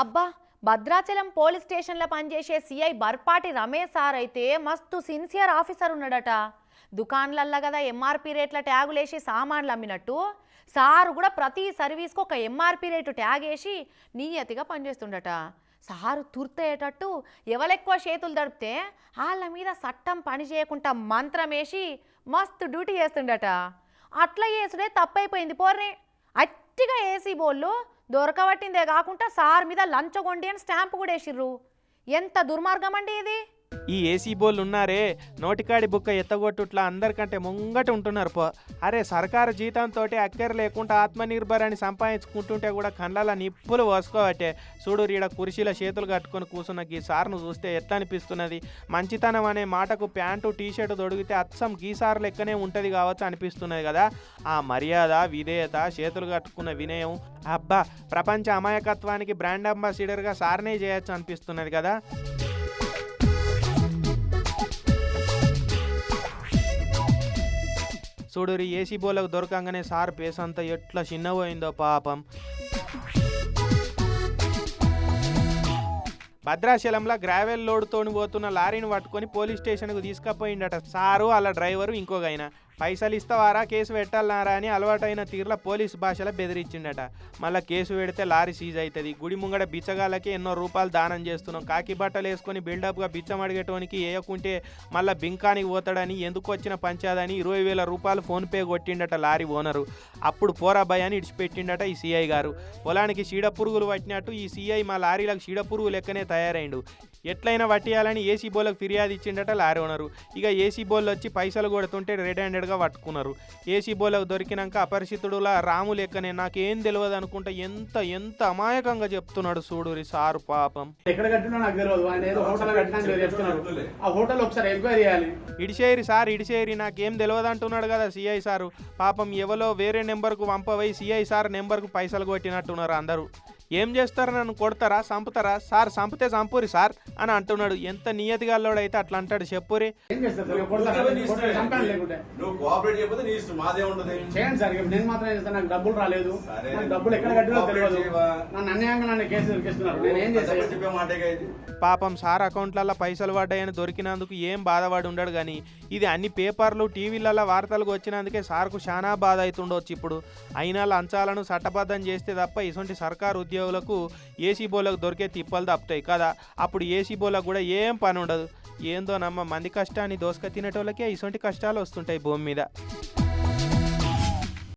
అబ్బా భద్రాచలం పోలీస్ స్టేషన్లో పనిచేసే సిఐ బర్పాటి రమేష్ సార్ అయితే మస్తు సిన్సియర్ ఆఫీసర్ ఉన్నాడట. దుకాన్లల్లో కదా ఎంఆర్పి రేట్ల ట్యాగులేసి సామాన్లు అమ్మినట్టు సారు కూడా ప్రతి సర్వీస్కి ఒక ఎంఆర్పి రేటు ట్యాగ్ వేసి నియతిగా పనిచేస్తుండట. సారు తుర్తయ్యేటట్టు ఎవరెక్కువ చేతులు దడిపితే వాళ్ళ మీద చట్టం పని చేయకుండా మంత్రం వేసి మస్తు డ్యూటీ చేస్తుండట. అట్లా చేసుడే తప్పైపోయింది పోర్రే. అట్టిగా ఏసీ బోళ్ళు దొరకబట్టిందే కాకుండా సార్ మీద లంచగొండి అని స్టాంపు కూడా వేసిర్రు. ఎంత దుర్మార్గం అండి ఇది. ఈ ఏసీ బోళ్ళు ఉన్నారే నోటికాడి బుక్క ఎత్తగొట్టుట్లా అందరికంటే ముంగట ఉంటున్నారు పో. అరే సర్కారు జీతంతో అక్కర లేకుండా ఆత్మనిర్భర్ అని సంపాదించుకుంటుంటే కూడా కళ్ళ నిప్పులు పోసుకోవట్టే. చూడు ఈడ కుర్చీల చేతులు కట్టుకొని కూర్చున్న ఈ సార్ను చూస్తే ఎట్లా అనిపిస్తున్నది. మంచితనం అనే మాటకు ప్యాంటు టీషర్టు దొడిగితే అచ్చం గీసార్ లెక్కనే ఉంటుంది కావచ్చు అనిపిస్తున్నది కదా. ఆ మర్యాద విధేయత చేతులు కట్టుకున్న వినయం అబ్బా ప్రపంచ అమాయకత్వానికి బ్రాండ్ అంబాసిడర్గా సార్నే చేయొచ్చు అనిపిస్తున్నది కదా. చూడురి ఏసీ బోలకు దొరకంగానే సార్ పేస్ అంతా ఎట్లా చిన్నపోయిందో పాపం. భద్రాచలంలో గ్రావెల్ లోడ్తోని పోతున్న లారీని పట్టుకొని పోలీస్ స్టేషన్కు తీసుకుపోయిండట సారు అలా డ్రైవరు ఇంకొకైనా. పైసలు ఇస్తావారా కేసు పెట్టాలన్నారా అని అలవాటైన తీరులో పోలీసు భాషలో బెదిరించిండట. మళ్ళీ కేసు పెడితే లారీ సీజ్ అవుతుంది. గుడి ముంగడ బిచ్చగాళ్ళకి ఎన్నో రూపాయలు దానం చేస్తున్నాం. కాకి బట్టలు వేసుకొని బిల్డప్గా బిచ్చం అడిగేటోనికి వేయకుంటే మళ్ళీ బింకానికి పోతాడని ఎందుకు వచ్చిన పంచాదని 20,000 రూపాయలు ఫోన్పే కొట్టిండట లారీ ఓనరు. అప్పుడు పోరా భయ అని ఇడిచిపెట్టిండట ఈ సీఐ గారు. పొలానికి చీడపురుగులు పట్టినట్టు ఈ సీఐ మా లారీలకు చీడపురుగు లెక్కనే తయారైండు. ఎట్లయినా పట్టియాలని ఏసీ బోలకు ఫిర్యాదు ఇచ్చిండట లారీ ఓనరు. ఇక ఏసీ బోల్ వచ్చి పైసలు కొడుతుంటే రెడ్ హ్యాండెడ్గా పట్టుకున్నారు. ఏసీ బోలకు దొరికినాక అపరిచితుడులా రాము లెక్కనే నాకేం తెలియదు అనుకుంటా ఎంత ఎంత అమాయకంగా చెప్తున్నాడు చూడు సారు పాపం. ఇడిచేరి సార్ ఇడిచేరి నాకేం తెలియదు అంటున్నాడు కదా సిఐ సారు. పాపం ఎవరో వేరే నెంబర్కు పంపవై సిఐ సార్ నెంబర్కు పైసలు కొట్టినట్టున్నారు అందరూ. ఏం చేస్తారు నన్ను కొడతారా చంపుతారా సార్ చంపితే చంపురి సార్ అని అంటున్నాడు. ఎంత నియతిగాల్లోడైతే అట్లా అంటాడు చెప్పురి. డబ్బులు రాలేదు డబ్బులు ఎక్కడ కట్టిలో తెలియదు నన్ను అన్యాయంగా నన్ను కేసు పాపం సార్ అకౌంట్లలో పైసలు పడ్డాయని దొరికినందుకు ఏం బాధపడి ఉండడు కానీ ఇది అన్ని పేపర్లు టీవీలలో వార్తలకు వచ్చినందుకే సార్కు చాలా బాధ అవుతుండొచ్చు ఇప్పుడు. అయినా లంచాలను చట్టబద్ధం చేస్తే తప్ప ఇటువంటి సర్కారు ఉద్యోగులకు ఏసీ బోలకు దొరికే తిప్పలు తప్పుతాయి కదా. అప్పుడు ఏసీ బోలకు కూడా ఏం పని ఉండదు. ఏందో నమ్మ మంది కష్టాన్ని దోసుక తినేటోళ్ళకే ఇటువంటి కష్టాలు వస్తుంటాయి భూమి మీద.